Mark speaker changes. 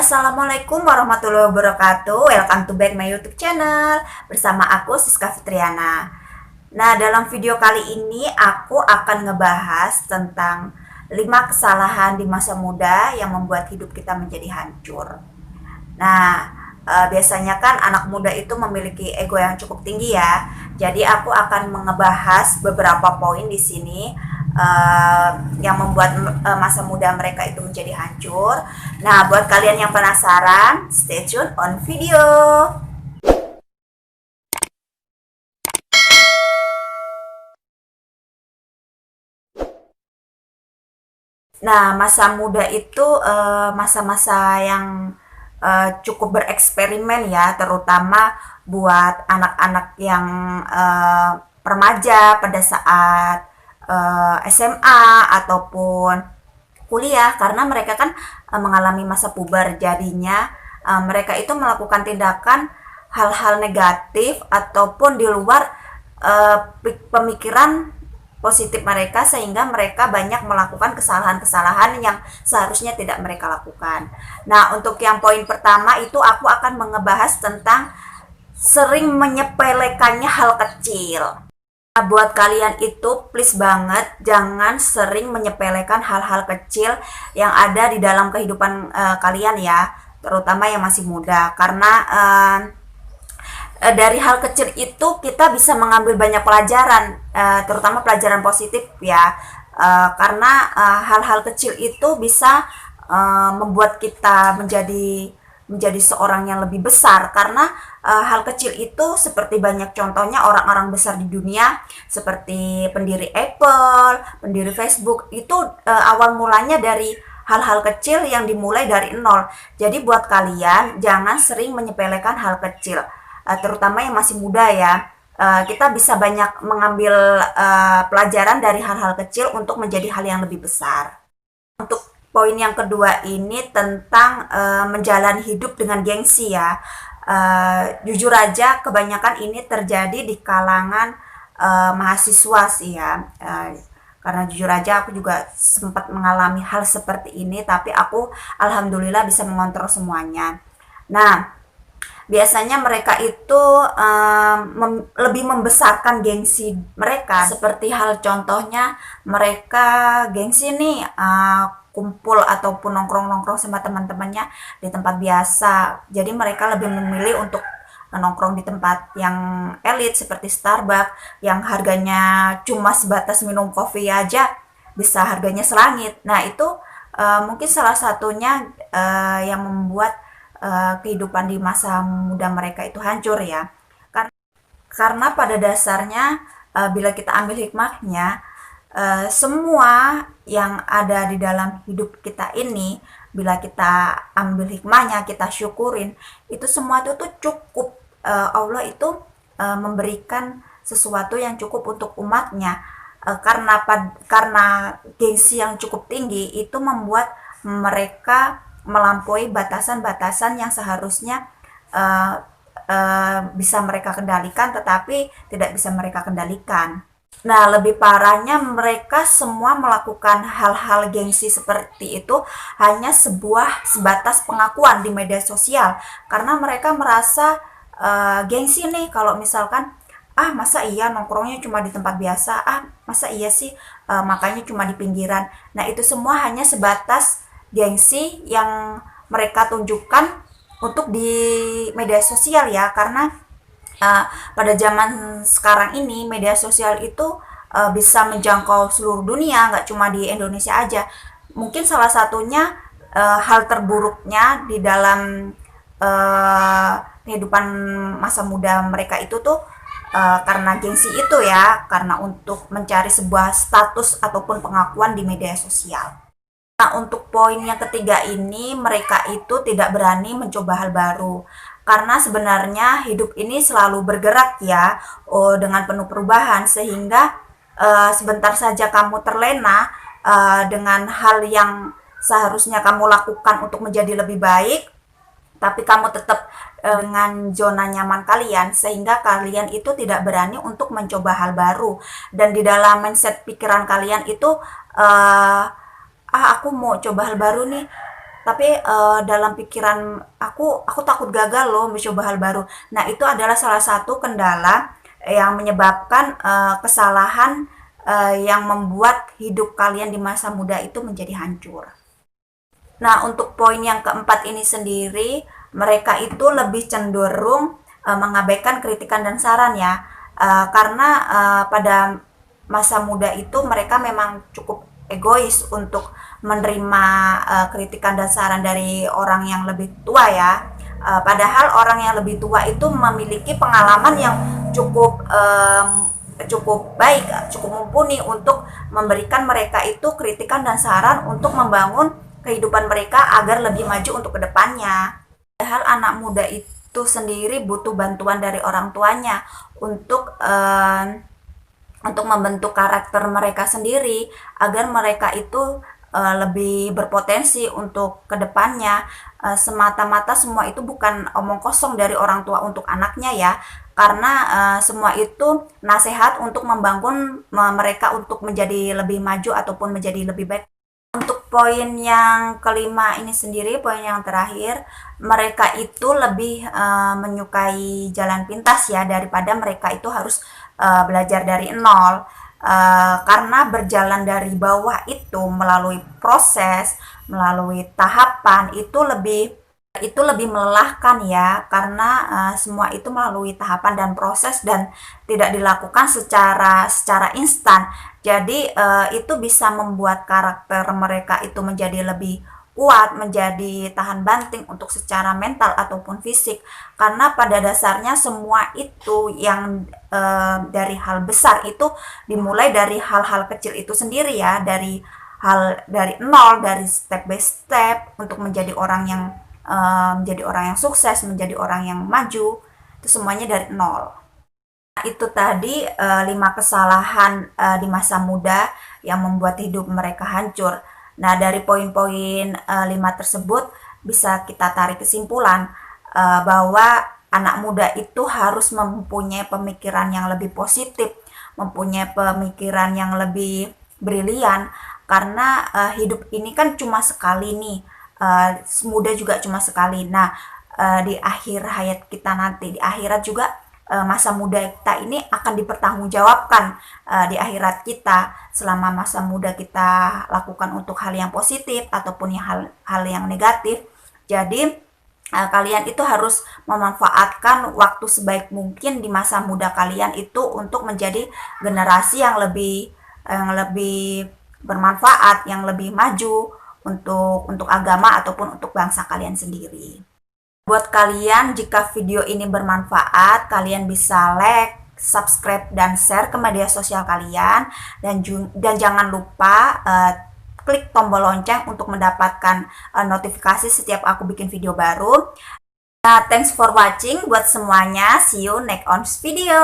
Speaker 1: Assalamualaikum warahmatullahi wabarakatuh. Welcome to back my YouTube channel. Bersama aku Siska Fitriana. Nah, dalam video kali ini aku akan ngebahas tentang 5 kesalahan di masa muda yang membuat hidup kita menjadi hancur. Nah, biasanya kan anak muda itu memiliki ego yang cukup tinggi ya. Jadi aku akan ngebahas beberapa poin di sini yang membuat masa muda mereka itu menjadi hancur. Nah, buat kalian yang penasaran, stay tune on video. Nah, masa muda itu masa-masa yang cukup bereksperimen ya, terutama buat anak-anak yang remaja pada saat SMA ataupun kuliah, karena mereka kan mengalami masa puber, jadinya mereka itu melakukan tindakan hal-hal negatif ataupun di luar pemikiran positif mereka, sehingga mereka banyak melakukan kesalahan-kesalahan yang seharusnya tidak mereka lakukan. Nah, untuk yang poin pertama itu aku akan mengebahas tentang sering menyepelekannya hal kecil. Nah, buat kalian itu please banget jangan sering menyepelekan hal-hal kecil yang ada di dalam kehidupan kalian ya, terutama yang masih muda, karena dari hal kecil itu kita bisa mengambil banyak pelajaran, terutama pelajaran positif ya, karena hal-hal kecil itu bisa membuat kita menjadi seorang yang lebih besar, karena hal kecil itu seperti banyak contohnya orang-orang besar di dunia seperti pendiri Apple, pendiri Facebook itu awal mulanya dari hal-hal kecil yang dimulai dari nol. Jadi buat kalian jangan sering menyepelekan hal kecil, terutama yang masih muda ya. Kita bisa banyak mengambil pelajaran dari hal-hal kecil untuk menjadi hal yang lebih besar. Untuk poin yang kedua ini tentang menjalani hidup dengan gengsi ya. Jujur aja kebanyakan ini terjadi di kalangan mahasiswa sih ya. Karena jujur aja aku juga sempat mengalami hal seperti ini, tapi aku alhamdulillah bisa mengontrol semuanya. Nah, biasanya mereka itu lebih membesarkan gengsi mereka, seperti hal contohnya mereka gengsi nih kumpul ataupun nongkrong-nongkrong sama teman-temannya di tempat biasa. Jadi mereka lebih memilih untuk nongkrong di tempat yang elit seperti Starbucks yang harganya cuma sebatas minum kopi aja bisa harganya selangit. Nah, itu mungkin salah satunya yang membuat kehidupan di masa muda mereka itu hancur ya. Karena pada dasarnya bila kita ambil hikmahnya, semua yang ada di dalam hidup kita ini, bila kita ambil hikmahnya, kita syukurin, itu semua itu tuh cukup. Allah itu memberikan sesuatu yang cukup untuk umatnya. Karena gengsi yang cukup tinggi itu membuat mereka melampaui batasan-batasan yang seharusnya bisa mereka kendalikan, tetapi tidak bisa mereka kendalikan. Nah, lebih parahnya mereka semua melakukan hal-hal gengsi seperti itu hanya sebatas pengakuan di media sosial, karena mereka merasa gengsi nih kalau misalkan masa iya nongkrongnya cuma di tempat biasa, masa iya sih makanya cuma di pinggiran. Nah, itu semua hanya sebatas gengsi yang mereka tunjukkan untuk di media sosial ya, karena pada zaman sekarang ini media sosial itu bisa menjangkau seluruh dunia, nggak cuma di Indonesia aja. Mungkin salah satunya hal terburuknya di dalam kehidupan masa muda mereka itu tuh karena gengsi itu ya, karena untuk mencari sebuah status ataupun pengakuan di media sosial. Nah, untuk poin yang ketiga ini, mereka itu tidak berani mencoba hal baru. Karena sebenarnya hidup ini selalu bergerak ya, dengan penuh perubahan, sehingga sebentar saja kamu terlena dengan hal yang seharusnya kamu lakukan untuk menjadi lebih baik, tapi kamu tetap dengan zona nyaman kalian, sehingga kalian itu tidak berani untuk mencoba hal baru. Dan di dalam mindset pikiran kalian itu aku mau coba hal baru nih, tapi dalam pikiran aku takut gagal loh mencoba hal baru. Nah, itu adalah salah satu kendala yang menyebabkan kesalahan yang membuat hidup kalian di masa muda itu menjadi hancur. Nah, untuk poin yang keempat ini sendiri, mereka itu lebih cenderung mengabaikan kritikan dan saran ya. Karena pada masa muda itu mereka memang cukup egois untuk menerima kritikan dan saran dari orang yang lebih tua ya. Padahal orang yang lebih tua itu memiliki pengalaman yang cukup baik, cukup mumpuni untuk memberikan mereka itu kritikan dan saran untuk membangun kehidupan mereka agar lebih maju untuk kedepannya. Padahal anak muda itu sendiri butuh bantuan dari orang tuanya untuk membentuk karakter mereka sendiri agar mereka itu lebih berpotensi untuk kedepannya. Semata-mata semua itu bukan omong kosong dari orang tua untuk anaknya ya, karena semua itu nasihat untuk membangun mereka untuk menjadi lebih maju ataupun menjadi lebih baik. Untuk poin yang kelima ini sendiri, poin yang terakhir, mereka itu lebih menyukai jalan pintas ya daripada mereka itu harus belajar dari nol. Karena berjalan dari bawah itu melalui proses, melalui tahapan itu lebih melelahkan ya, karena semua itu melalui tahapan dan proses dan tidak dilakukan secara instan. Jadi itu bisa membuat karakter mereka itu menjadi lebih kuat, menjadi tahan banting untuk secara mental ataupun fisik. Karena pada dasarnya semua itu yang dari hal besar itu dimulai dari hal-hal kecil itu sendiri ya, dari nol, dari step by step untuk menjadi orang yang sukses, menjadi orang yang maju, itu semuanya dari nol. Nah, itu tadi 5 kesalahan di masa muda yang membuat hidup mereka hancur. Nah, dari poin-poin 5 tersebut bisa kita tarik kesimpulan bahwa anak muda itu harus mempunyai pemikiran yang lebih positif, mempunyai pemikiran yang lebih brilian, karena hidup ini kan cuma sekali nih. Muda juga cuma sekali. Nah, di akhir hayat kita nanti, di akhirat juga masa muda kita ini akan dipertanggungjawabkan di akhirat kita. Selama masa muda kita lakukan untuk hal yang positif ataupun hal yang negatif. Jadi kalian itu harus memanfaatkan waktu sebaik mungkin di masa muda kalian itu untuk menjadi generasi yang lebih bermanfaat, yang lebih maju untuk agama ataupun untuk bangsa kalian sendiri. Buat kalian, jika video ini bermanfaat, kalian bisa like, subscribe, dan share ke media sosial kalian. Dan jangan lupa klik tombol lonceng untuk mendapatkan notifikasi setiap aku bikin video baru. Nah, thanks for watching buat semuanya. See you next on video.